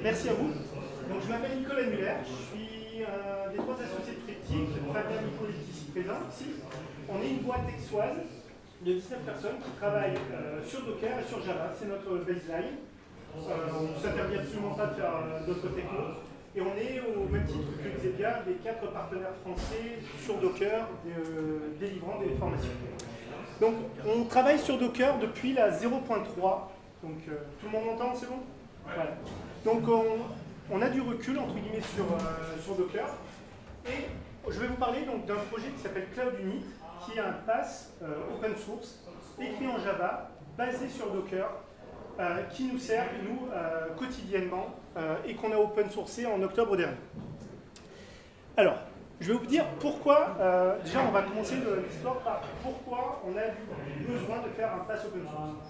Merci à vous. Donc, je m'appelle Nicolas Muller, je suis un des trois associés de Triptyque, Fabien, Nicolas ici présent. Ici. On est une boîte texoise de 19 personnes qui travaillent sur Docker et sur Java, c'est notre baseline. On ne s'interdit absolument pas de faire d'autres technos. Et on est au même titre que Xebia, les 4 partenaires français sur Docker délivrant des formations. Donc, on travaille sur Docker depuis la 0.3. Donc, tout le monde m'entend, c'est bon? Voilà. Donc, on a du recul, entre guillemets, sur Docker. Et je vais vous parler d'un projet qui s'appelle Cloud Unit, qui est un PaaS open source, écrit en Java, basé sur Docker, qui nous sert, nous, quotidiennement, et qu'on a open sourcé en octobre dernier. Alors, je vais vous dire pourquoi, déjà on va commencer l'histoire par pourquoi on a eu besoin de faire un PaaS open source.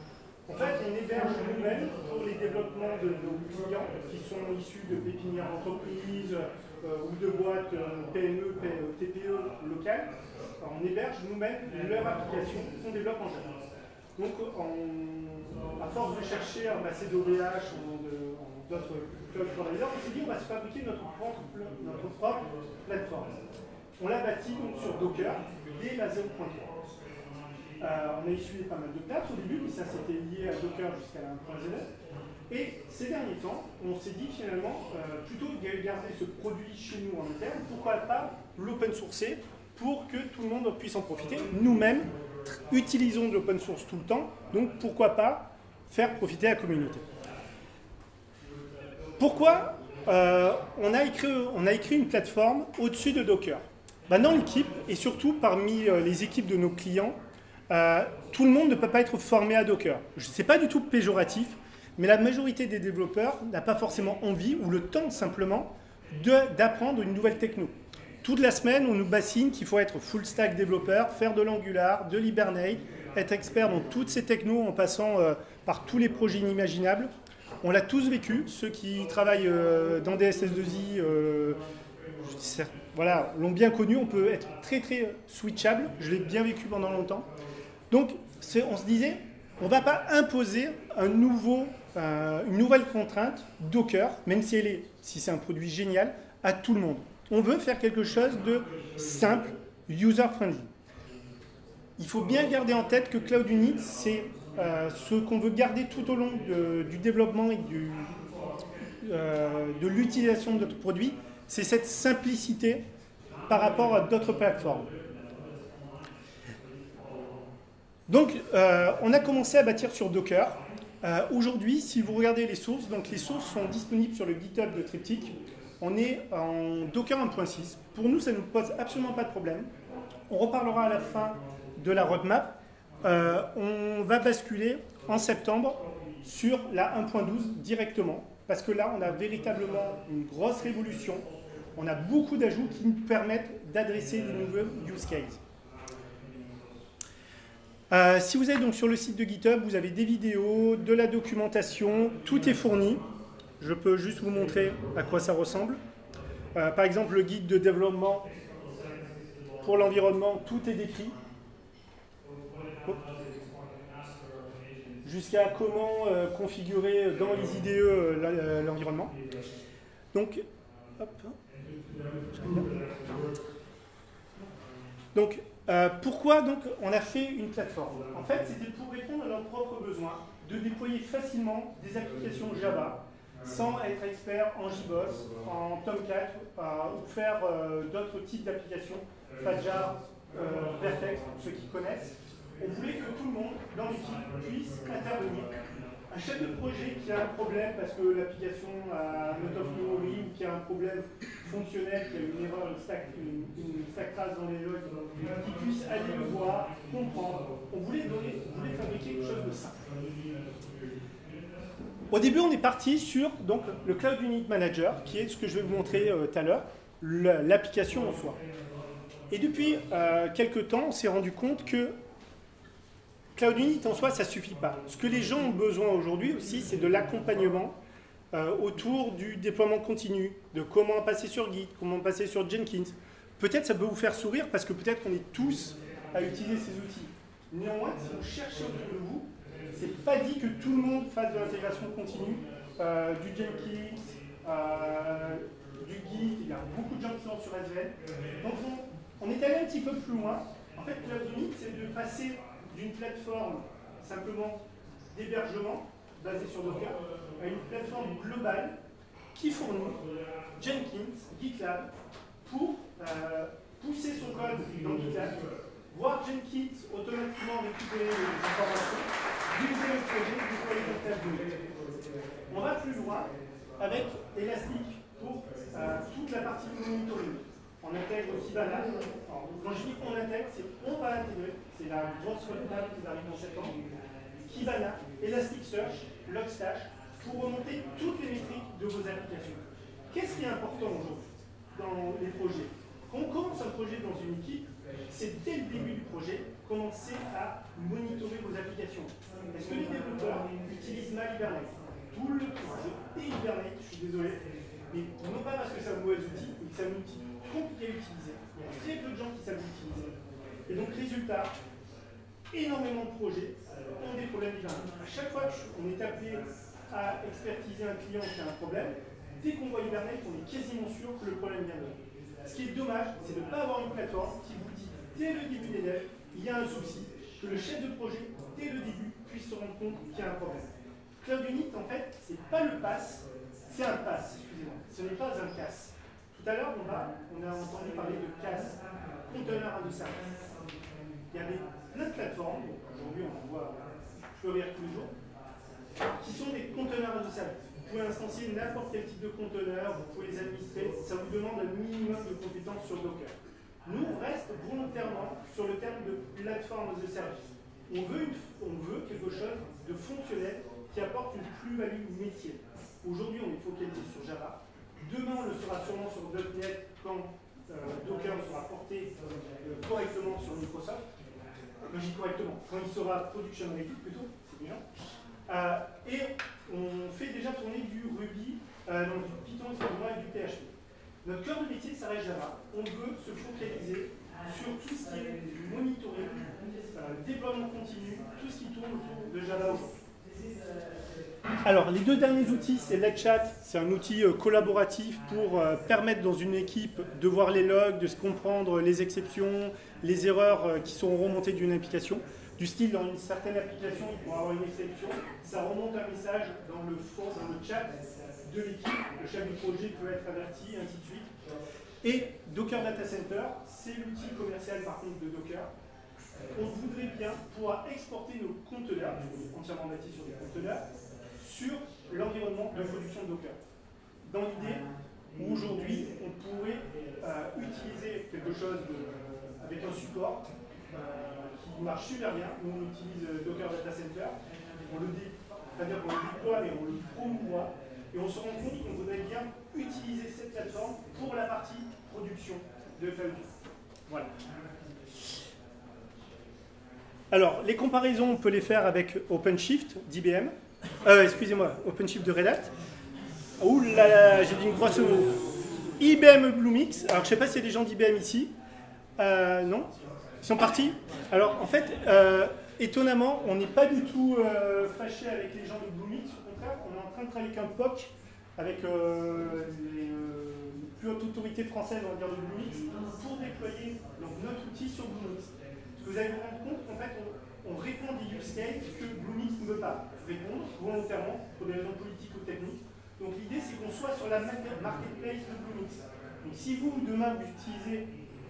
En fait, on héberge nous-mêmes pour les développements de nos clients qui sont issus de pépinières d'entreprise ou de boîtes PME, TPE locales. On héberge nous-mêmes leur application qu'on développe en Java. Donc, à force de chercher un passer d'OVH ou d'autres cloud providers, on s'est dit on va se fabriquer notre propre plateforme. On l'a bâti donc sur Docker dès la 0.3. On a essuyé pas mal de plates au début, mais ça c'était lié à Docker jusqu'à la 1.0. Et ces derniers temps, on s'est dit finalement, plutôt que de garder ce produit chez nous en interne, pourquoi pas l'open sourcer pour que tout le monde puisse en profiter. Nous-mêmes, utilisons de l'open source tout le temps, donc pourquoi pas faire profiter la communauté. Pourquoi on a écrit une plateforme au-dessus de Docker? Dans l'équipe, et surtout parmi les équipes de nos clients, tout le monde ne peut pas être formé à Docker. Ce n'est pas du tout péjoratif, mais la majorité des développeurs n'a pas forcément envie ou le temps simplement d'apprendre une nouvelle techno. Toute la semaine, on nous bassine qu'il faut être full stack développeur, faire de l'Angular, de l'Hibernate, être expert dans toutes ces technos en passant par tous les projets inimaginables. On l'a tous vécu, ceux qui travaillent dans des SS2I, voilà, l'ont bien connu, on peut être très très switchable, je l'ai bien vécu pendant longtemps. Donc, on se disait, on ne va pas imposer une nouvelle contrainte Docker, même si c'est un produit génial, à tout le monde. On veut faire quelque chose de simple, user-friendly. Il faut bien garder en tête que Cloud Unit, c'est ce qu'on veut garder tout au long du développement et de l'utilisation de notre produit, c'est cette simplicité par rapport à d'autres plateformes. Donc, on a commencé à bâtir sur Docker. Aujourd'hui, si vous regardez les sources, donc les sources sont disponibles sur le GitHub de Triptyque. On est en Docker 1.6. Pour nous, ça ne nous pose absolument pas de problème. On reparlera à la fin de la roadmap. On va basculer en septembre sur la 1.12 directement, parce que là, on a véritablement une grosse révolution. On a beaucoup d'ajouts qui nous permettent d'adresser des nouveaux use cases. Si vous êtes donc sur le site de GitHub, vous avez des vidéos, de la documentation, tout est fourni. Je peux juste vous montrer à quoi ça ressemble. Par exemple, le guide de développement pour l'environnement, tout est décrit. Jusqu'à comment configurer dans les IDE l'environnement. Donc, hop. Donc, pourquoi donc on a fait une plateforme? En fait, c'était pour répondre à leurs propres besoins, de déployer facilement des applications Java, sans être expert en JBoss, en Tomcat, ou faire d'autres types d'applications, Fajar, Vertex, pour ceux qui connaissent. On voulait que tout le monde dans l'équipe puisse intervenir. Un chef de projet qui a un problème parce que l'application a un out of memory ou qui a un problème fonctionnel, qui a une erreur, une stack trace dans les logs, qui puisse aller le voir, comprendre. On voulait fabriquer quelque chose de simple. Au début, on est parti sur donc, le Cloud Unit Manager, qui est ce que je vais vous montrer tout à l'heure, l'application en soi. Et depuis quelques temps, on s'est rendu compte que Cloud Unit en soi, ça ne suffit pas. Ce que les gens ont besoin aujourd'hui aussi, c'est de l'accompagnement autour du déploiement continu, de comment passer sur Git, comment passer sur Jenkins. Peut-être ça peut vous faire sourire parce que peut-être qu'on est tous à utiliser ces outils. Néanmoins, si vous cherchez autour de vous, c'est pas dit que tout le monde fasse de l'intégration continue du Jenkins, du Git, il y a beaucoup de gens qui sont sur SVN. Donc on est allé un petit peu plus loin. En fait, Cloud-Init, c'est de passer d'une plateforme simplement d'hébergement basée sur Docker à une plateforme globale qui fournit Jenkins, GitLab pour pousser son code dans GitLab, voir Jenkins automatiquement récupérer les informations, d'utiliser le projet, déployer le tâche. On va plus loin avec Elastic pour toute la partie monitoring. On intègre Kibana. Quand je dis qu'on intègre, c'est on va intégrer. C'est la grosse roadmap qui va arriver en septembre. Kibana, Elasticsearch, Logstash, pour remonter toutes les métriques de vos applications. Qu'est-ce qui est important aujourd'hui dans les projets? Quand on commence un projet dans une équipe, c'est dès le début du projet, commencer à monitorer vos applications. Est-ce que les développeurs utilisent mal Hibernate? Tout le projet et Hibernate, je suis désolé, mais non pas parce que c'est un mauvais outil, mais que c'est un outil compliqué à utiliser. Il y a très peu de gens qui savent l'utiliser. Et donc, résultat, énormément de projets ont des problèmes d'Hibernate. À chaque fois qu'on est appelé à expertiser un client qui a un problème, dès qu'on voit Hibernate, on est quasiment sûr que le problème vient de là. Ce qui est dommage, c'est de ne pas avoir une plateforme qui vous dit dès le début des devs, il y a un souci, que le chef de projet, dès le début, puisse se rendre compte qu'il y a un problème. Cloud-Init, en fait, c'est pas le pass, c'est un pass, excusez-moi. Ce n'est pas un CAS. Tout à l'heure, on a entendu parler de CAS, Container as a Service. Il y avait plein de plateformes, aujourd'hui on en voit fleurir tous les jours, qui sont des conteneurs as a service. Vous pouvez instancier n'importe quel type de conteneur, vous pouvez les administrer, ça vous demande un minimum de compétences sur Docker. Nous, on reste volontairement sur le terme de plateforme as a service. On veut quelque chose de fonctionnel qui apporte une plus-value métier. Aujourd'hui, on est focalisé sur Java. Demain, on le sera sûrement sur .NET quand Docker sera porté correctement sur Microsoft. Je dis correctement, quand il sera production ready plutôt, c'est bien. Et on fait déjà tourner du Ruby, du Python, et du PHP. Notre cœur de métier, ça reste Java. On veut se focaliser sur tout ce qui est du monitoring, déploiement continu, tout ce qui tourne autour de Java aujourd'hui. Alors, les deux derniers outils, c'est LetChat, c'est un outil collaboratif pour permettre dans une équipe de voir les logs, de se comprendre les exceptions, les erreurs qui sont remontées d'une application. Du style, dans une certaine application, il pourra avoir une exception, ça remonte un message dans le chat de l'équipe, le chef du projet peut être averti, ainsi de suite. Et Docker Data Center, c'est l'outil commercial par contre de Docker. On voudrait bien pouvoir exporter nos conteneurs, entièrement bâtis sur des conteneurs, sur l'environnement de production de Docker. Dans l'idée où aujourd'hui, on pourrait utiliser quelque chose avec un support qui marche super bien. Nous, on utilise Docker Data Center. C'est-à-dire qu'on le déploie, mais on le promouvoit. Et on se rend compte qu'on voudrait bien utiliser cette plateforme pour la partie production de Cloud. Voilà. Alors, les comparaisons, on peut les faire avec OpenShift d'IBM. Excusez-moi, OpenShift de Red Hat. Ouh là là, j'ai dit une grosse mot. IBM Bluemix. Alors, je ne sais pas s'il y a des gens d'IBM ici. Non? Ils sont partis? Alors, en fait, étonnamment, on n'est pas du tout fâché avec les gens de Bluemix. Au contraire, on est en train de travailler avec un POC, avec les plus hautes autorités françaises, on va dire, de Bluemix, pour déployer donc, notre outil sur Bluemix. Parce que vous allez vous rendre compte qu'en fait, on répond des use cases que Bluemix ne veut pas répondre volontairement, pour des raisons politiques ou techniques. Donc l'idée, c'est qu'on soit sur la marketplace de Bluemix. Donc si vous, demain, vous utilisez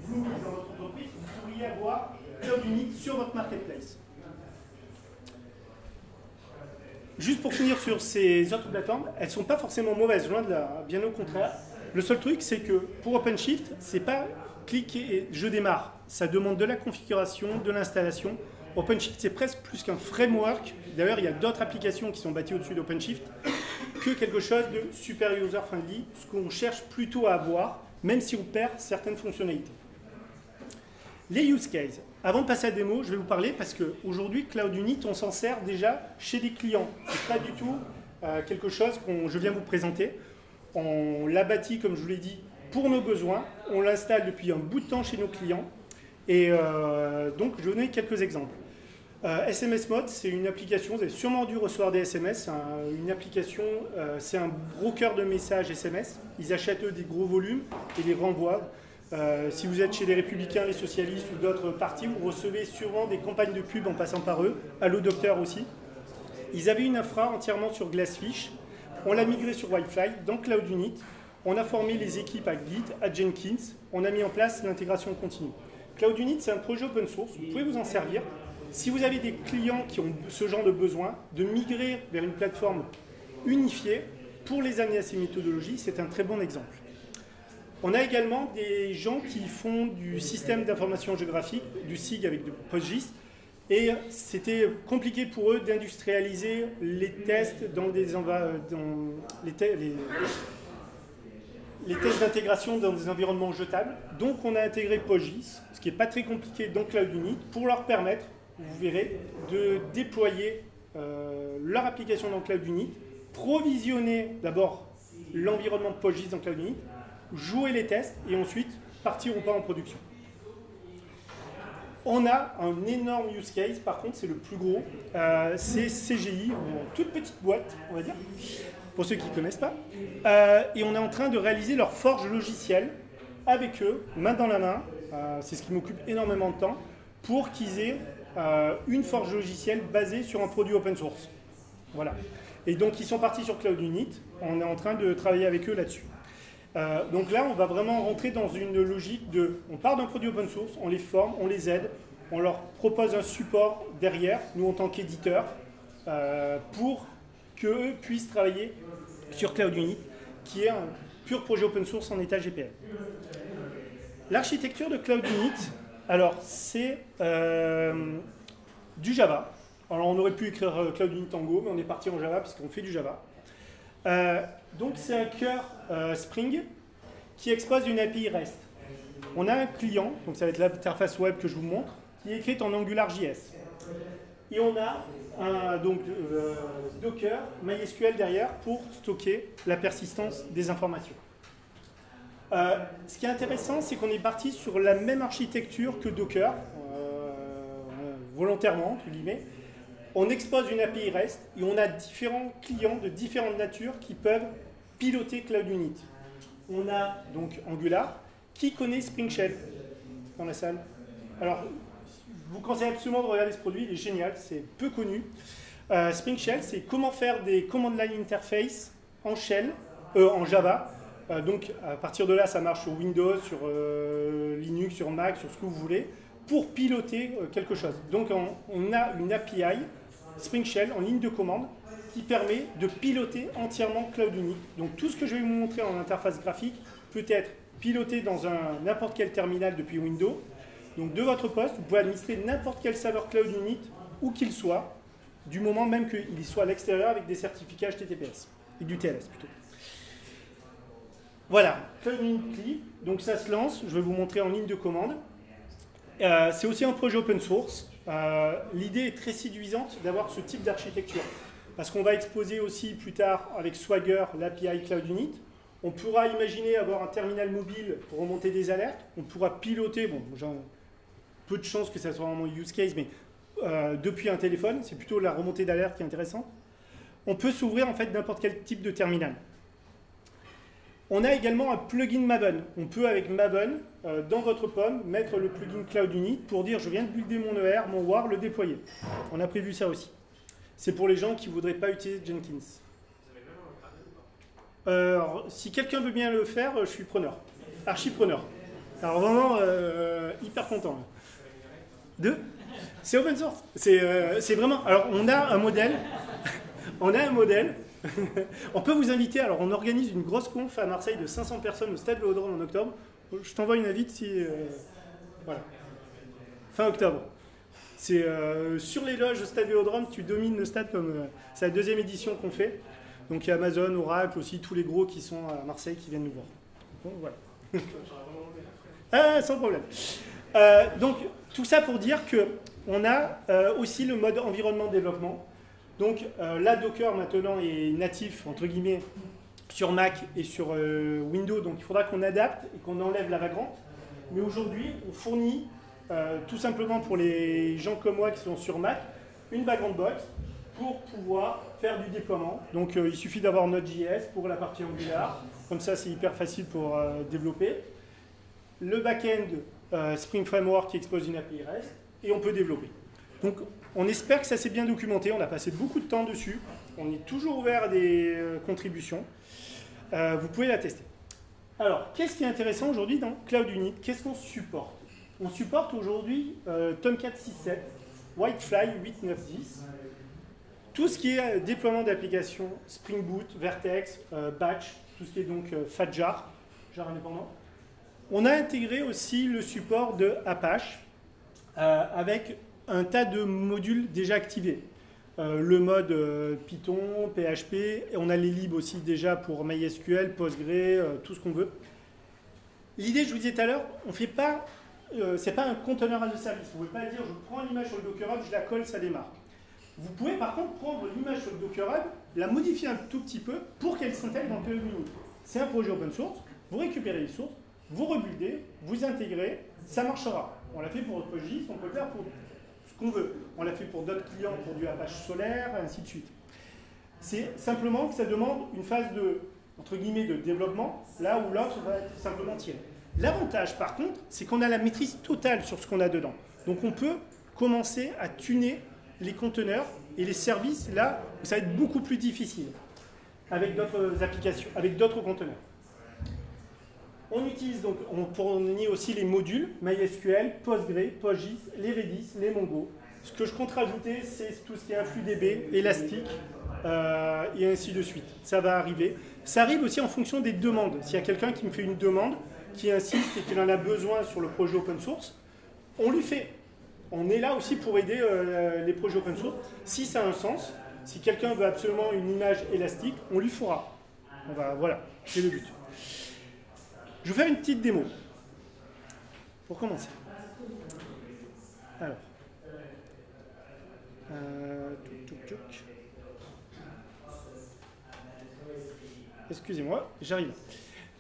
Bluemix dans votre entreprise, vous pourriez avoir Cloud-Init sur votre marketplace. Juste pour finir sur ces autres plateformes, elles ne sont pas forcément mauvaises, loin de là, bien au contraire. Le seul truc, c'est que pour OpenShift, c'est pas cliquer et je démarre. Ça demande de la configuration, de l'installation. OpenShift, c'est presque plus qu'un framework. D'ailleurs, il y a d'autres applications qui sont bâties au-dessus d'OpenShift que quelque chose de super user-friendly, ce qu'on cherche plutôt à avoir, même si on perd certaines fonctionnalités. Les use cases. Avant de passer à la démo, je vais vous parler parce qu'aujourd'hui, Cloud-Init, on s'en sert déjà chez des clients. Ce n'est pas du tout quelque chose que je viens vous présenter. On l'a bâti, comme je vous l'ai dit, pour nos besoins. On l'installe depuis un bout de temps chez nos clients. Et donc, je vais vous donner quelques exemples. SMS Mode, c'est une application, vous avez sûrement dû recevoir des SMS, une application, c'est un broker de messages SMS. Ils achètent eux des gros volumes et les renvoient. Si vous êtes chez les Républicains, les Socialistes ou d'autres partis, vous recevez sûrement des campagnes de pub en passant par eux. Allo Docteur aussi. Ils avaient une infra entièrement sur Glassfish. On l'a migré sur Wi-Fi dans Cloud Unit. On a formé les équipes à Git, à Jenkins. On a mis en place l'intégration continue. Cloud Unit, c'est un projet open source. Vous pouvez vous en servir. Si vous avez des clients qui ont ce genre de besoin, de migrer vers une plateforme unifiée pour les amener à ces méthodologies, c'est un très bon exemple. On a également des gens qui font du système d'information géographique, du SIG avec du PostGIS, et c'était compliqué pour eux d'industrialiser les tests dans les tests d'intégration dans des environnements jetables. Donc on a intégré PostGIS, ce qui n'est pas très compliqué dans Cloud Unit, pour leur permettre, vous verrez, de déployer leur application dans Cloud Unit, provisionner d'abord l'environnement PostGIS dans Cloud Unit, jouer les tests et ensuite partir ou pas en production. On a un énorme use case, par contre c'est le plus gros, c'est CGI, une toute petite boîte, on va dire, pour ceux qui ne connaissent pas, et on est en train de réaliser leur forge logicielle avec eux, main dans la main, c'est ce qui m'occupe énormément de temps, pour qu'ils aient une forge logicielle basée sur un produit open source. Voilà. Et donc ils sont partis sur Cloud Unit, on est en train de travailler avec eux là-dessus. Donc là, on va vraiment rentrer dans une logique de, on part d'un produit open source, on les forme, on les aide, on leur propose un support derrière, nous en tant qu'éditeurs, pour qu'eux puissent travailler sur Cloud Unit, qui est un pur projet open source en état GPL. L'architecture de Cloud Unit, alors c'est du Java. Alors on aurait pu écrire Cloud Unit en Go, mais on est parti en Java puisqu'on fait du Java. Donc c'est un cœur Spring qui expose une API REST. On a un client, donc ça va être l'interface web que je vous montre, qui est écrite en AngularJS. Et on a un Docker, MySQL derrière pour stocker la persistance des informations. Ce qui est intéressant, c'est qu'on est parti sur la même architecture que Docker, volontairement, entre guillemets. On expose une API REST et on a différents clients de différentes natures qui peuvent piloter Cloud Unit. On a donc Angular. Qui connaît Spring Shell dans la salle? Alors, je vous conseille absolument de regarder ce produit, il est génial, c'est peu connu. Spring Shell, c'est comment faire des command line interface en Shell, en Java. Donc, à partir de là, ça marche sur Windows, sur Linux, sur Mac, sur ce que vous voulez, pour piloter quelque chose. Donc, on a une API Spring Shell en ligne de commande qui permet de piloter entièrement Cloud Unit. Donc tout ce que je vais vous montrer en interface graphique peut être piloté dans n'importe quel terminal depuis Windows. Donc de votre poste, vous pouvez administrer n'importe quel serveur Cloud Unit où qu'il soit, du moment même qu'il soit à l'extérieur avec des certificats HTTPS et du TLS plutôt. Voilà, Cloud Unit CLI, donc ça se lance, je vais vous montrer en ligne de commande. C'est aussi un projet open source. L'idée est très séduisante d'avoir ce type d'architecture. Parce qu'on va exposer aussi plus tard avec Swagger l'API Cloud Unit. On pourra imaginer avoir un terminal mobile pour remonter des alertes. On pourra piloter, bon, j'ai peu de chances que ça soit vraiment use case, mais depuis un téléphone, c'est plutôt la remontée d'alerte qui est intéressante. On peut s'ouvrir en fait n'importe quel type de terminal. On a également un plugin Maven. On peut avec Maven, dans votre pomme, mettre le plugin Cloud Unit pour dire je viens de builder mon ER, mon WAR, le déployer. On a prévu ça aussi. C'est pour les gens qui ne voudraient pas utiliser Jenkins. Alors, si quelqu'un veut bien le faire, je suis preneur. Archi-preneur. Alors vraiment, hyper content. C'est open source. C'est vraiment... Alors, on a un modèle. On a un modèle. On peut vous inviter. Alors, on organise une grosse conf à Marseille de 500 personnes au Stade Vélodrome en octobre. Je t'envoie une invite si... voilà. Fin octobre. C'est sur les loges au Stade Vélodrome, tu domines le stade comme... c'est la deuxième édition qu'on fait. Donc il y a Amazon, Oracle aussi, tous les gros qui sont à Marseille qui viennent nous voir. Bon, voilà. Sans problème. Donc tout ça pour dire qu'on a aussi le mode environnement développement. Donc là, Docker maintenant est natif, entre guillemets, sur Mac et sur Windows. Donc il faudra qu'on adapte et qu'on enlève la vagrante. Mais aujourd'hui, on fournit tout simplement pour les gens comme moi qui sont sur Mac, une background box pour pouvoir faire du déploiement. Donc il suffit d'avoir Node.js pour la partie Angular, comme ça c'est hyper facile pour développer. Le back-end Spring Framework qui expose une API REST, et on peut développer. Donc on espère que ça s'est bien documenté, on a passé beaucoup de temps dessus, on est toujours ouvert à des contributions. Vous pouvez la tester. Alors, qu'est-ce qui est intéressant aujourd'hui dans Cloud Unit? Qu'est-ce qu'on supporte? On supporte aujourd'hui Tomcat 6.7, Whitefly 8.9.10, tout ce qui est déploiement d'applications, Spring Boot, Vertex, Batch, tout ce qui est donc FATJAR, jar indépendant. On a intégré aussi le support de Apache avec un tas de modules déjà activés. Le mode Python, PHP, et on a les libs aussi déjà pour MySQL, Postgre, tout ce qu'on veut. L'idée, je vous disais tout à l'heure, on fait pas, c'est pas un container as a service. Vous ne pouvez pas dire, je prends l'image sur le Docker Hub, je la colle, ça démarre. Vous pouvez par contre prendre l'image sur le Docker Hub, la modifier un tout petit peu pour qu'elle s'intègre dans Cloud Unit. C'est un projet open source, vous récupérez les sources, vous rebuildez, vous intégrez, ça marchera. On l'a fait pour PostGIS, on peut le faire pour ce qu'on veut. On l'a fait pour d'autres clients, pour du Apache Solaire, et ainsi de suite. C'est simplement que ça demande une phase de, entre guillemets, de développement, là où l'autre va être simplement tiré. L'avantage, par contre, c'est qu'on a la maîtrise totale sur ce qu'on a dedans. Donc on peut commencer à tuner les conteneurs et les services là où ça va être beaucoup plus difficile avec d'autres applications, avec d'autres conteneurs. On utilise donc, on fournit aussi les modules MySQL, Postgre, PostGIS, les Redis, les Mongo. Ce que je compte rajouter, c'est tout ce qui est InfluDB, Elastic et ainsi de suite. Ça va arriver. Ça arrive aussi en fonction des demandes. S'il y a quelqu'un qui me fait une demande, qui insiste et qu'il en a besoin sur le projet open source, on lui fait. On est là aussi pour aider les projets open source. Si ça a un sens, si quelqu'un veut absolument une image élastique, on lui fera. Voilà, c'est le but. Je vais faire une petite démo pour commencer. Alors, excusez-moi, j'arrive.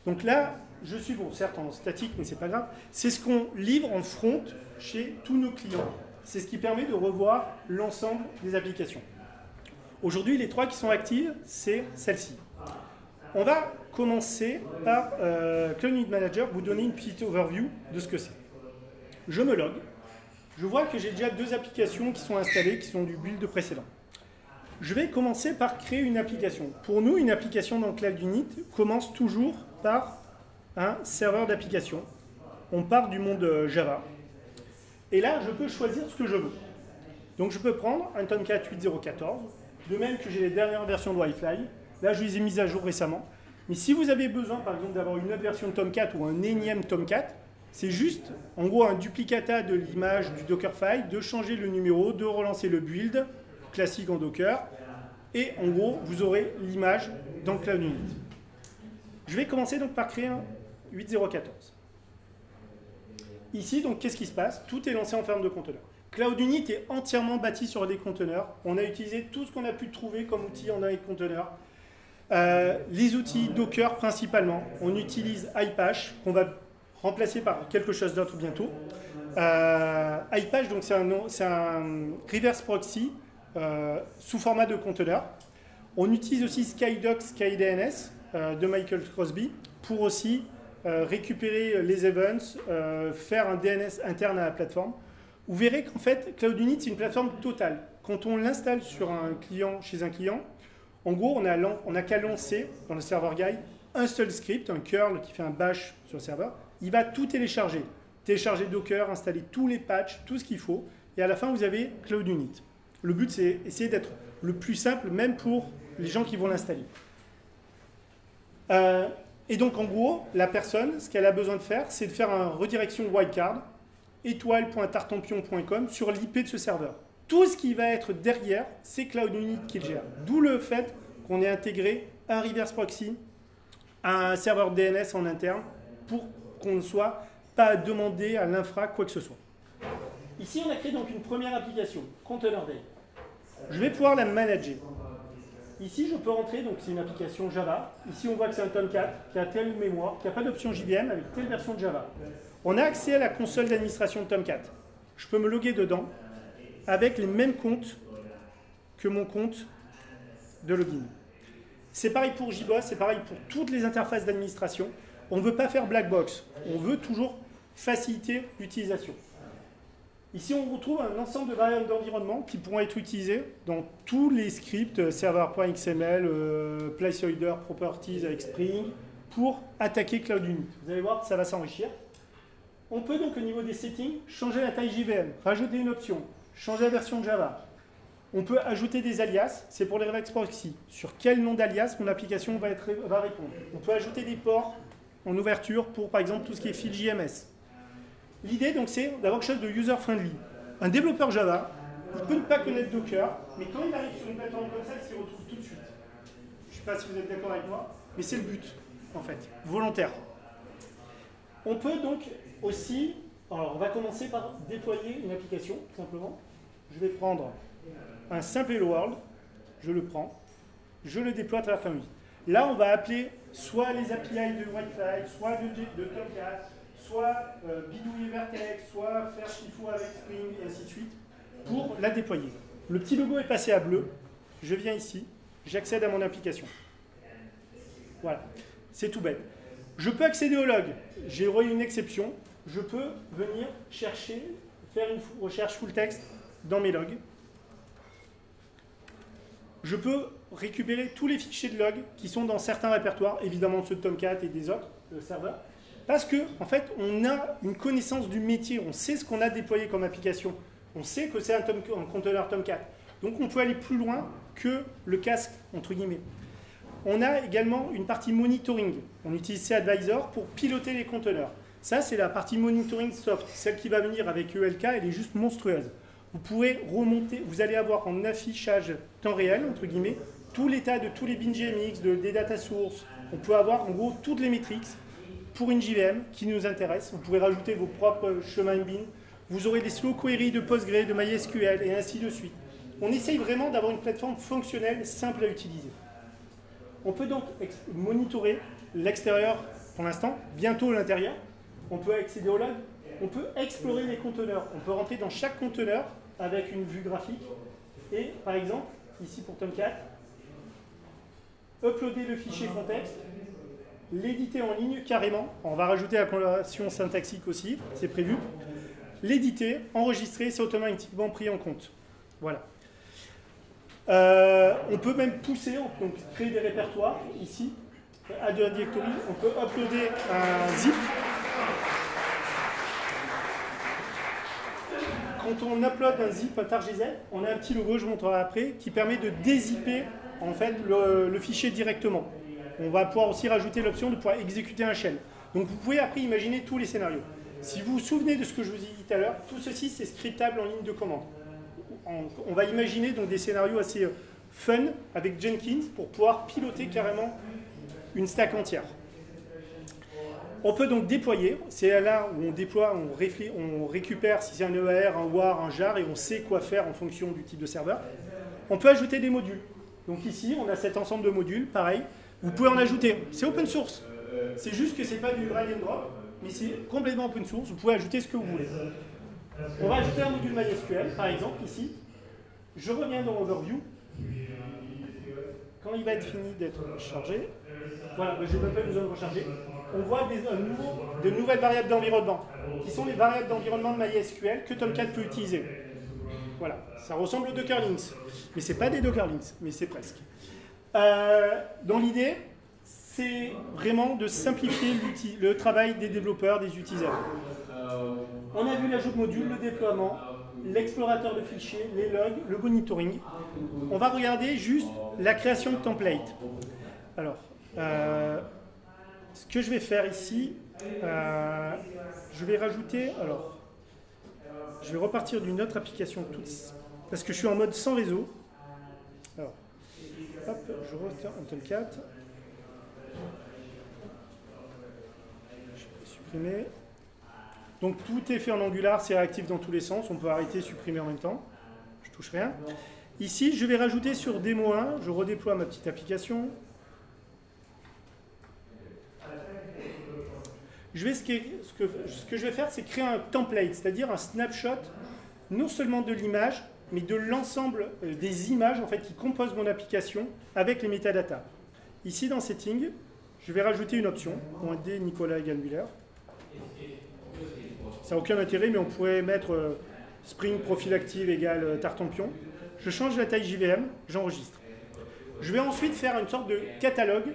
Donc là, je suis bon, certes en statique, mais c'est pas grave. C'est ce qu'on livre en front chez tous nos clients. C'est ce qui permet de revoir l'ensemble des applications. Aujourd'hui, les 3 qui sont actives, c'est celle-ci. On va commencer par Cloud Unit Manager, vous donner une petite overview de ce que c'est. Je me log. Je vois que j'ai déjà 2 applications qui sont installées, qui sont du build précédent. Je vais commencer par créer une application. Pour nous, une application dans Cloud Unit commence toujours par un serveur d'application. On part du monde Java. Et là, je peux choisir ce que je veux. Donc, je peux prendre un Tomcat 8.0.14, de même que j'ai les dernières versions de Wi-Fi. Là, je les ai mises à jour récemment. Mais si vous avez besoin, par exemple, d'avoir une autre version de Tomcat ou un énième Tomcat, c'est juste, en gros, un duplicata de l'image du Dockerfile, de changer le numéro, de relancer le build, classique en Docker, et en gros, vous aurez l'image dans Cloud Unit. Je vais commencer donc par créer un 8.0.14. Ici, donc, qu'est-ce qui se passe? Tout est lancé en forme de conteneur. Cloud Unit est entièrement bâti sur des conteneurs. On a utilisé tout ce qu'on a pu trouver comme outils en avec conteneurs. Les outils Docker principalement. On utilise iPache, qu'on va remplacer par quelque chose d'autre bientôt. iPache, donc c'est un reverse proxy sous format de conteneur. On utilise aussi SkyDocs, SkyDNS de Michael Crosby pour aussi récupérer les events, faire un DNS interne à la plateforme. Vous verrez qu'en fait, Cloud Unit, c'est une plateforme totale. Quand on l'installe sur un client, chez un client, en gros, on n'a qu'à lancer dans le server guide un seul script, un curl qui fait un bash sur le serveur. Il va tout télécharger. Télécharger Docker, installer tous les patchs, tout ce qu'il faut. Et à la fin, vous avez Cloud Unit. Le but, c'est essayer d'être le plus simple, même pour les gens qui vont l'installer. Et donc, en gros, la personne, ce qu'elle a besoin de faire, c'est de faire un redirection wildcard, étoile.tartampion.com sur l'IP de ce serveur. Tout ce qui va être derrière, c'est Cloud Unit qui le gère. D'où le fait qu'on ait intégré un reverse proxy, un serveur DNS en interne, pour qu'on ne soit pas demandé à l'infra quoi que ce soit. Ici, on a créé donc une première application, Container Day. Je vais pouvoir la manager. Ici, je peux rentrer, donc c'est une application Java. Ici, on voit que c'est un Tomcat qui a telle mémoire, qui n'a pas d'option JVM avec telle version de Java. On a accès à la console d'administration de Tomcat. je peux me loguer dedans avec les mêmes comptes que mon compte de login. C'est pareil pour JBoss, c'est pareil pour toutes les interfaces d'administration. On ne veut pas faire black box, on veut toujours faciliter l'utilisation. Ici, on retrouve un ensemble de variables d'environnement qui pourront être utilisées dans tous les scripts server.xml, placeholder, properties avec Spring, pour attaquer Cloud Unit. Vous allez voir, ça va s'enrichir. On peut donc, au niveau des settings, changer la taille JVM, rajouter une option, changer la version de Java. On peut ajouter des alias, c'est pour les reverse proxy. Sur quel nom d'alias mon application va répondre. On peut ajouter des ports en ouverture pour, par exemple, tout ce qui est fil JMS. L'idée, donc, c'est d'avoir quelque chose de user-friendly. Un développeur Java, il peut ne pas connaître Docker, mais quand il arrive sur une plateforme comme ça, il s'y retrouve tout de suite. Je ne sais pas si vous êtes d'accord avec moi, mais c'est le but, en fait, volontaire. On peut donc aussi, alors on va commencer par déployer une application, tout simplement. Je vais prendre un simple Hello World, je le prends, je le déploie à travers Cloud. Là, on va appeler soit les API de Wi-Fi, soit de Tomcat, soit bidouiller Vertex, soit faire ce qu'il faut avec Spring, et ainsi de suite, pour la déployer. Le petit logo est passé à bleu, je viens ici, j'accède à mon application. Voilà, c'est tout bête. Je peux accéder au log, j'ai une exception, je peux venir chercher, faire une recherche full text dans mes logs. Je peux récupérer tous les fichiers de log qui sont dans certains répertoires, évidemment ceux de Tomcat et des autres serveurs, parce que en fait, on a une connaissance du métier, on sait ce qu'on a déployé comme application, on sait que c'est un conteneur Tomcat. Donc on peut aller plus loin que le casque, entre guillemets. On a également une partie monitoring. On utilise CAdvisor pour piloter les conteneurs. Ça, c'est la partie monitoring soft. Celle qui va venir avec ELK, elle est juste monstrueuse. Vous pourrez remonter, vous allez avoir en affichage temps réel, entre guillemets, tout l'état de tous les bin GMX, des data sources. On peut avoir en gros toutes les métriques pour une JVM qui nous intéresse. Vous pourrez rajouter vos propres chemins bin. Vous aurez des slow queries de Postgre, de MySQL et ainsi de suite. On essaye vraiment d'avoir une plateforme fonctionnelle, simple à utiliser. On peut donc monitorer l'extérieur pour l'instant, bientôt l'intérieur. On peut accéder au log. On peut explorer les conteneurs. On peut rentrer dans chaque conteneur avec une vue graphique. Et par exemple, ici pour Tomcat, uploader le fichier contexte, l'éditer en ligne carrément. On va rajouter la conversion syntaxique aussi, c'est prévu. L'éditer, enregistrer, c'est automatiquement pris en compte. Voilà. On peut même pousser, donc créer des répertoires ici, add a directory. On peut uploader un zip. Quand on upload un zip, un tar.gz, on a un petit logo, je vous montrerai après, qui permet de dézipper en fait, le fichier directement. On va pouvoir aussi rajouter l'option de pouvoir exécuter un shell. Donc vous pouvez après imaginer tous les scénarios. Si vous vous souvenez de ce que je vous ai dit tout à l'heure, tout ceci c'est scriptable en ligne de commande. On va imaginer donc des scénarios assez fun avec Jenkins pour pouvoir piloter carrément une stack entière. On peut donc déployer, c'est là où on déploie, on récupère si c'est un EAR, un WAR, un JAR et on sait quoi faire en fonction du type de serveur. On peut ajouter des modules. Donc ici, on a cet ensemble de modules, pareil. Vous pouvez en ajouter. C'est open source. C'est juste que ce n'est pas du drag and drop, mais c'est complètement open source. Vous pouvez ajouter ce que vous voulez. On va ajouter un module MySQL, par exemple, ici. Je reviens dans Overview. Quand il va être fini d'être chargé, voilà, je n'ai même pas besoin de recharger. On voit de nouvelles variables d'environnement, qui sont les variables d'environnement de MySQL que Tomcat peut utiliser. Voilà, ça ressemble aux Dockerlinks, mais ce n'est pas des Dockerlinks, mais c'est presque. Dans l'idée, c'est vraiment de simplifier le travail des développeurs, des utilisateurs. On a vu l'ajout de modules, le déploiement, l'explorateur de fichiers, les logs, le monitoring. On va regarder juste la création de template. Alors, ce que je vais faire ici, je vais rajouter, alors, je vais repartir d'une autre application parce que je suis en mode sans réseau. Alors, hop, je retiens un Tomcat. Je vais supprimer. Donc tout est fait en Angular, c'est réactif dans tous les sens. On peut arrêter, supprimer en même temps. Je touche rien. Ici, je vais rajouter sur démo 1, je redéploie ma petite application. Ce que je vais faire, c'est créer un template, c'est-à-dire un snapshot non seulement de l'image, mais de l'ensemble des images en fait, qui composent mon application avec les métadatas. Ici, dans Settings, je vais rajouter une option, .d Nicolas égale Muller. Ça n'a aucun intérêt, mais on pourrait mettre Spring Profil Active égale Tartampion. Je change la taille JVM, j'enregistre. Je vais ensuite faire une sorte de catalogue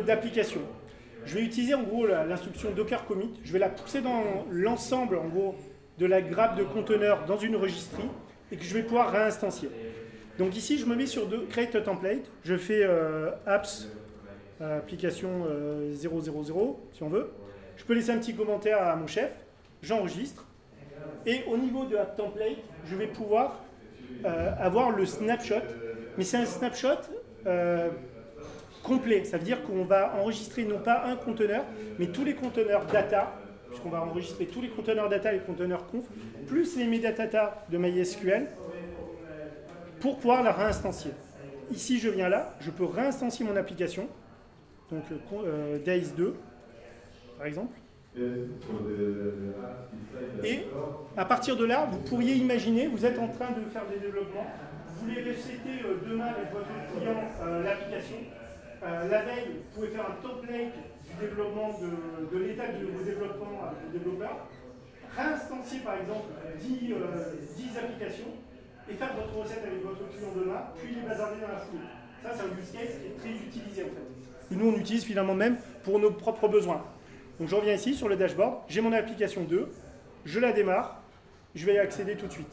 d'applications. Je vais utiliser en gros l'instruction Docker Commit. Je vais la pousser dans l'ensemble en gros de la grappe de conteneurs dans une registrie et que je vais pouvoir réinstancier. Donc ici, je me mets sur Create a Template. Je fais apps application 000 si on veut. Je peux laisser un petit commentaire à mon chef. J'enregistre. Et au niveau de App Template, je vais pouvoir avoir le snapshot. Mais c'est un snapshot complet. Ça veut dire qu'on va enregistrer non pas un conteneur, mais tous les conteneurs data, puisqu'on va enregistrer tous les conteneurs data et les conteneurs conf, plus les metadata de MySQL, pour pouvoir la réinstancier. Ici, je viens là, je peux réinstancier mon application, donc Days 2, par exemple. Et à partir de là, vous pourriez imaginer, vous êtes en train de faire des développements, vous voulez recéter demain avec votre client l'application. La veille, vous pouvez faire un template du développement de l'état de vos développements avec le développeur, réinstancier par exemple 10 applications et faire votre recette avec votre client demain, puis les bazarder dans la foulée. Ça, c'est un use case qui est très utilisé en fait. Et nous, on utilise finalement même pour nos propres besoins. Donc je reviens ici sur le dashboard, j'ai mon application 2, je la démarre, je vais y accéder tout de suite.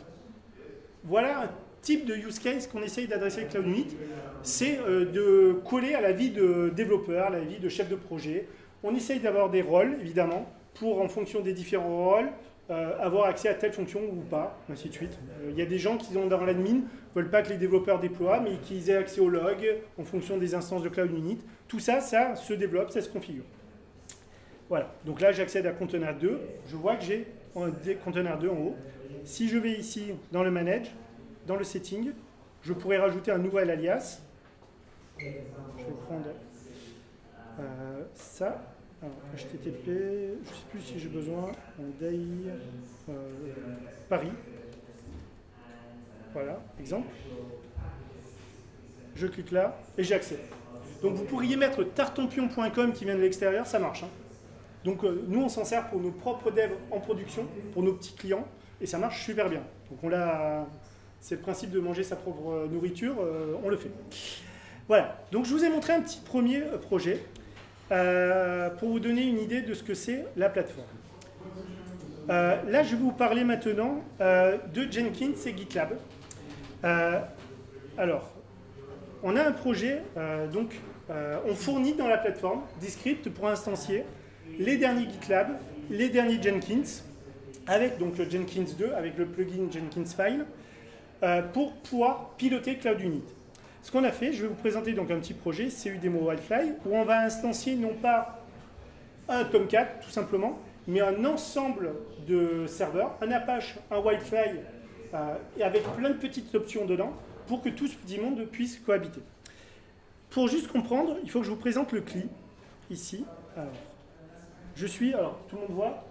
Voilà un type de use case qu'on essaye d'adresser avec Cloud Unit, c'est de coller à la vie de développeur, à la vie de chef de projet. On essaye d'avoir des rôles, évidemment, pour, en fonction des différents rôles, avoir accès à telle fonction ou pas, ainsi de suite. Il y a des gens qui sont dans l'admin, ne veulent pas que les développeurs déploient, mais qu'ils aient accès au log en fonction des instances de Cloud Unit. Tout ça, ça se développe, ça se configure. Voilà, donc là j'accède à Container 2, je vois que j'ai un Container 2 en haut. Si je vais ici dans le Manage, dans le Setting, je pourrais rajouter un nouvel alias. Je vais prendre ça. Alors, HTTP, je ne sais plus si j'ai besoin, Paris. Voilà, exemple. Je clique là et j'accède. Donc vous pourriez mettre tartampion.com qui vient de l'extérieur, ça marche. Hein. Donc nous, on s'en sert pour nos propres devs en production, pour nos petits clients, et ça marche super bien. Donc c'est le principe de manger sa propre nourriture, on le fait. Voilà, donc je vous ai montré un petit premier projet pour vous donner une idée de ce que c'est la plateforme. Là, je vais vous parler maintenant de Jenkins et GitLab. Alors, on a un projet, on fournit dans la plateforme des scripts pour instancier les derniers GitLab, les derniers Jenkins, avec donc le Jenkins 2, avec le plugin Jenkins File, pour pouvoir piloter Cloud Unit. Ce qu'on a fait, je vais vous présenter donc un petit projet, CU-Demo Wildfly, où on va instancier non pas un Tomcat, tout simplement, mais un ensemble de serveurs, un Apache, un Wildfly, et avec plein de petites options dedans, pour que tout ce petit monde puisse cohabiter. Pour juste comprendre, il faut que je vous présente le CLI, ici. Alors, tout le monde voit,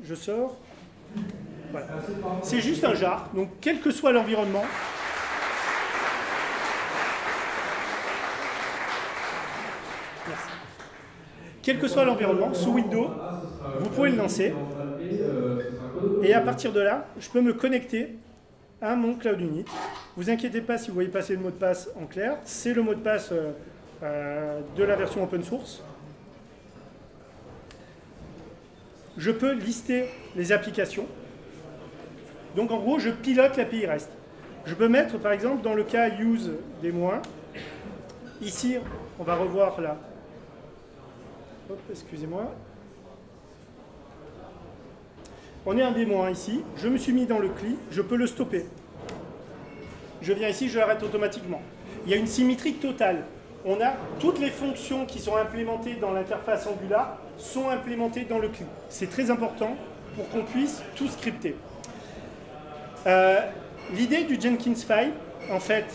je sors, voilà. C'est juste un jar, donc quel que soit l'environnement, merci. Quel que soit l'environnement, sous Windows, vous pouvez le lancer, et à partir de là, je peux me connecter à mon Cloud Unit. Vous inquiétez pas si vous voyez passer le mot de passe en clair, c'est le mot de passe de la version open source. Je peux lister les applications. Donc en gros, je pilote l'API REST. Je peux mettre par exemple dans le cas use Demo 1. Ici, on va revoir là. Hop, excusez-moi. On est un Demo 1 ici. Je me suis mis dans le CLI. Je peux le stopper. Je viens ici, je l'arrête automatiquement. Il y a une symétrie totale. On a toutes les fonctions qui sont implémentées dans l'interface Angular sont implémentées dans le CLI. C'est très important pour qu'on puisse tout scripter. L'idée du Jenkins File, en fait,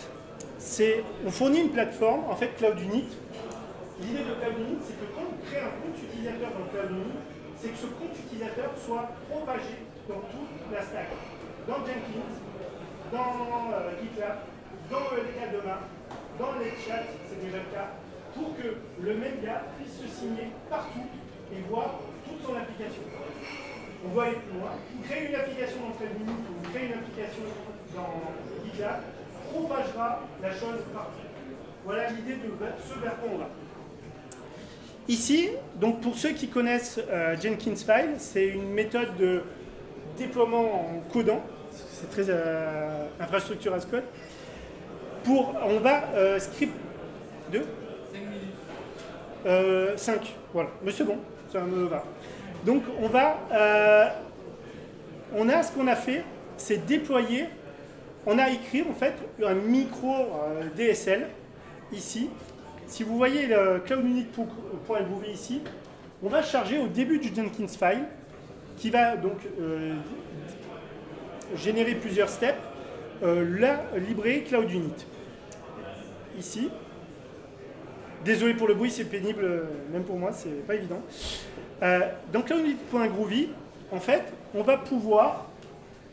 c'est on fournit une plateforme, en fait Cloud Unit. L'idée de Cloud Unit, c'est que quand on crée un compte utilisateur dans Cloud Unit, c'est que ce compte utilisateur soit propagé dans toute la stack. dans Jenkins, dans GitLab, dans ELK demain, dans les chats, c'est déjà le cas, pour que le même gars puisse se signer partout et voir toute son application. On va aller plus loin. Créer une application dans CloudUnit ou créer une application dans GitLab propagera la chose partout. Voilà l'idée de ce vers quoi on va. Ici, donc pour ceux qui connaissent Jenkins File, c'est une méthode de déploiement en codant. C'est très infrastructure as code. On va script de 5 minutes. 5, voilà. Mais c'est bon, ça me va. Donc on a ce qu'on a fait, c'est déployer, on a écrit en fait un micro DSL ici. Si vous voyez le cloudunit.groovy ici, on va charger au début du Jenkins file qui va donc générer plusieurs steps la librairie cloudunit. Ici. Désolé pour le bruit, c'est pénible, même pour moi, c'est pas évident. Dans cloudunit.groovy, en fait, on va pouvoir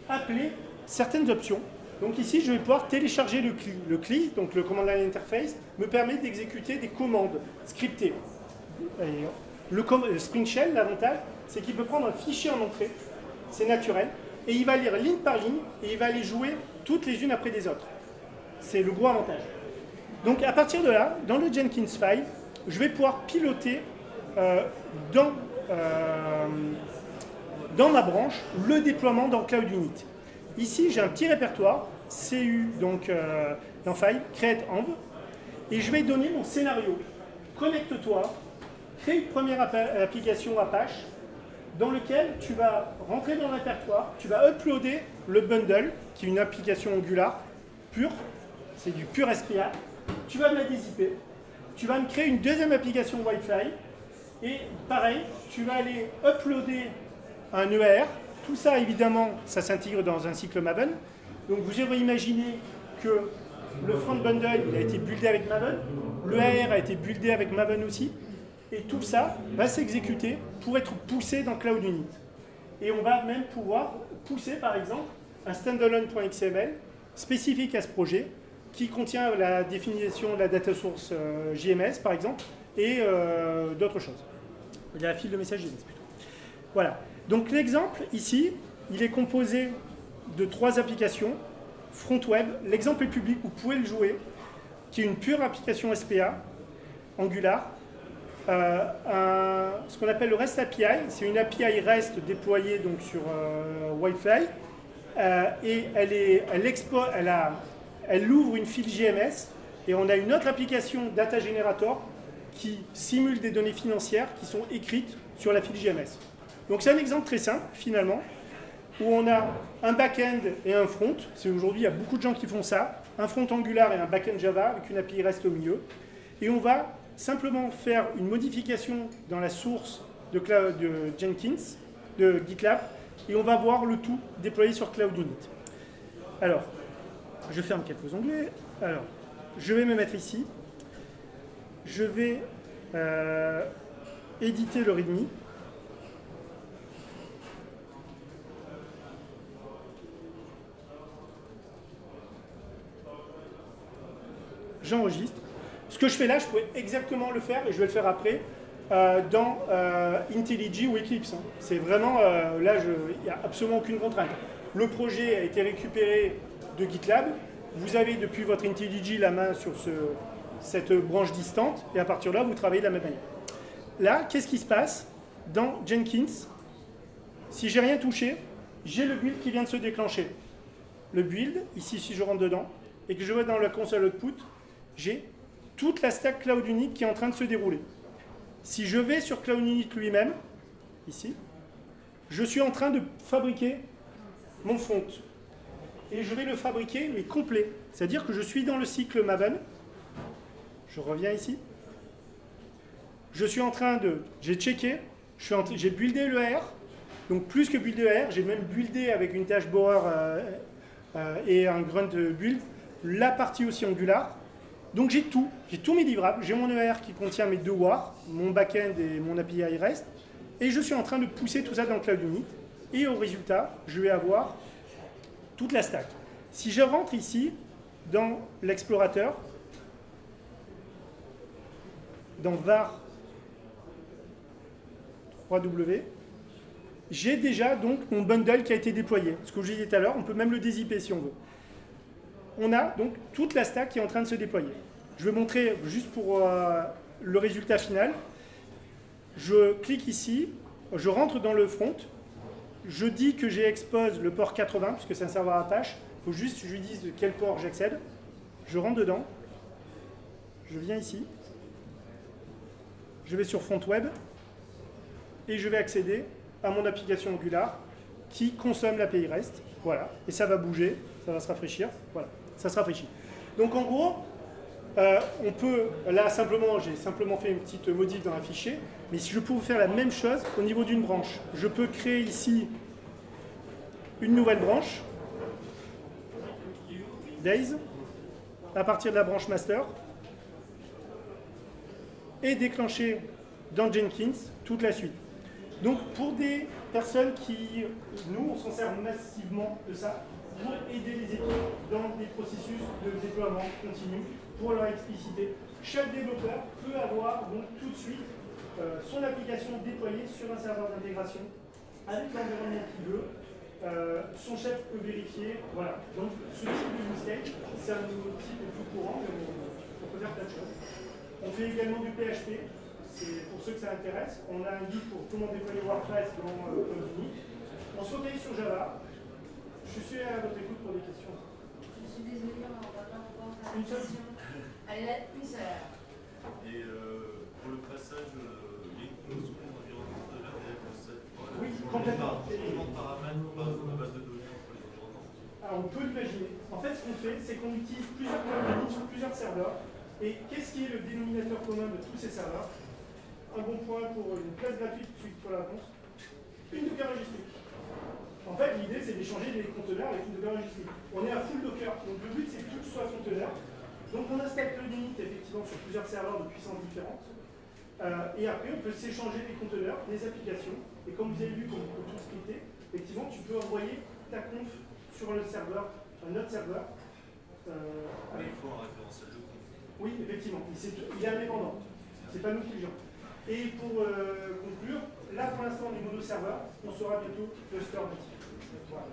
appeler certaines options. Donc ici, je vais pouvoir télécharger le CLI. Le CLI, donc le Command Line Interface, me permet d'exécuter des commandes scriptées. Le Spring Shell, l'avantage, c'est qu'il peut prendre un fichier en entrée, c'est naturel, et il va lire ligne par ligne, et il va les jouer toutes les unes après les autres. C'est le gros avantage. Donc à partir de là, dans le Jenkins file, je vais pouvoir piloter dans ma branche le déploiement dans CloudUnit. Ici, j'ai un petit répertoire, CU, donc dans file, create env, et je vais donner mon scénario. Connecte-toi, crée une première application Apache dans lequel tu vas rentrer dans le répertoire, tu vas uploader le bundle, qui est une application Angular pure, c'est du pur SPA. Tu vas me mettre des IP, tu vas me créer une deuxième application Wi-Fi, et pareil, tu vas aller uploader un EAR. Tout ça, évidemment, ça s'intègre dans un cycle Maven. Donc vous aurez imaginé que le front bundle il a été buildé avec Maven, l'EAR a été buildé avec Maven aussi, et tout ça va s'exécuter pour être poussé dans CloudUnit. Et on va même pouvoir pousser, par exemple, un standalone.xml spécifique à ce projet, qui contient la définition de la data source JMS, par exemple, et d'autres choses. Il y a la file de message JMS, plutôt. Voilà. Donc l'exemple, ici, il est composé de 3 applications. Front web, l'exemple est public, vous pouvez le jouer, qui est une pure application SPA, Angular. Ce qu'on appelle le REST API, c'est une API REST déployée donc, sur Wi-Fi, et elle ouvre une file JMS, et on a une autre application Data Generator qui simule des données financières qui sont écrites sur la file JMS. Donc c'est un exemple très simple, finalement, où on a un back-end et un front. Aujourd'hui, il y a beaucoup de gens qui font ça. Un front Angular et un back-end Java avec une API REST au milieu. Et on va simplement faire une modification dans la source de Jenkins, de GitLab, et on va voir le tout déployé sur CloudUnit. Alors, je ferme quelques onglets. Alors, je vais me mettre ici. Je vais éditer le README. J'enregistre. Ce que je fais là, je pourrais exactement le faire, et je vais le faire après, dans IntelliJ ou Eclipse. C'est vraiment, là, il n'y a absolument aucune contrainte. Le projet a été récupéré de GitLab. Vous avez depuis votre IntelliJ la main sur cette branche distante, et à partir de là, vous travaillez de la même manière. Là, qu'est-ce qui se passe dans Jenkins? Si j'ai rien touché, j'ai le build qui vient de se déclencher. Le build, ici, si je rentre dedans, et que je vais dans la console output, j'ai toute la stack CloudUnit qui est en train de se dérouler. Si je vais sur CloudUnit lui-même, ici, je suis en train de fabriquer mon front. Et je vais le fabriquer, mais complet. C'est-à-dire que je suis dans le cycle Maven. Je reviens ici. Je suis en train de... J'ai checké, j'ai buildé le R. Donc plus que builder R, j'ai même buildé avec une tâche Bower et un grunt build, la partie aussi Angular. Donc j'ai tous mes livrables, j'ai mon ER qui contient mes 2 WAR, mon backend et mon API REST, et je suis en train de pousser tout ça dans CloudUnit, et au résultat, je vais avoir toute la stack. Si je rentre ici, dans l'explorateur, dans var 3w, j'ai déjà donc mon bundle qui a été déployé. Ce que je disais tout à l'heure, on peut même le dézipper si on veut. On a donc toute la stack qui est en train de se déployer. Je vais montrer juste pour le résultat final. Je clique ici, je rentre dans le front, je dis que j'expose le port 80, puisque c'est un serveur Apache. Il faut juste que je lui dise de quel port j'accède. Je rentre dedans, je viens ici, je vais sur Front Web, et je vais accéder à mon application Angular qui consomme l'API REST. Voilà, et ça va bouger, ça va se rafraîchir. Voilà, ça se rafraîchit. Donc en gros, on peut, là simplement, j'ai simplement fait une petite modif dans un fichier, mais si je pouvais faire la même chose au niveau d'une branche, je peux créer ici une nouvelle branche, Days, à partir de la branche master, et déclencher dans Jenkins toute la suite. Donc pour des personnes qui, nous, on s'en sert massivement de ça, pour aider les équipes dans des processus de déploiement continu, pour leur expliciter. Chaque développeur peut avoir donc tout de suite son application déployée sur un serveur d'intégration avec l'environnement qu'il veut. Son chef peut vérifier. Voilà. Donc ce type de use case, c'est un outil le plus courant, mais on peut faire plein de choses. On fait également du PHP. C'est pour ceux que ça intéresse. On a un guide pour comment déployer WordPress dans Community. On se focalise sur Java. Je suis à votre écoute pour des questions. Je suis désolée, on va pas pouvoir faire une seule. Allez, là, une seule. Et pour le passage, il y a une clause environnement de l'API. Oui, complètement. Changement de paramètres par la base de données entre les environnements. Alors on peut l'imaginer. En fait, ce qu'on fait, c'est qu'on utilise plusieurs communautés sur plusieurs serveurs. Et qu'est-ce qui est le dénominateur commun de tous ces serveurs? Un bon point pour une classe gratuite suite pour la réponse. Une Docker logistique. En fait, l'idée, c'est d'échanger des conteneurs avec une Docker logistique. On est à full Docker. Donc le but, c'est que tout soit conteneur. Donc on installe Cloud-Init effectivement sur plusieurs serveurs de puissance différentes. Et après, on peut s'échanger des conteneurs, des applications. Et comme vous avez vu, comme on peut tout scripter, effectivement, tu peux envoyer ta conf sur le serveur, un autre serveur. Mais il faut un référentiel de conf. Oui, effectivement. Il est indépendant. C'est pas nous qui le gérons. Et pour conclure, là pour l'instant on est mono serveur, on sera bientôt cluster natif. Voilà.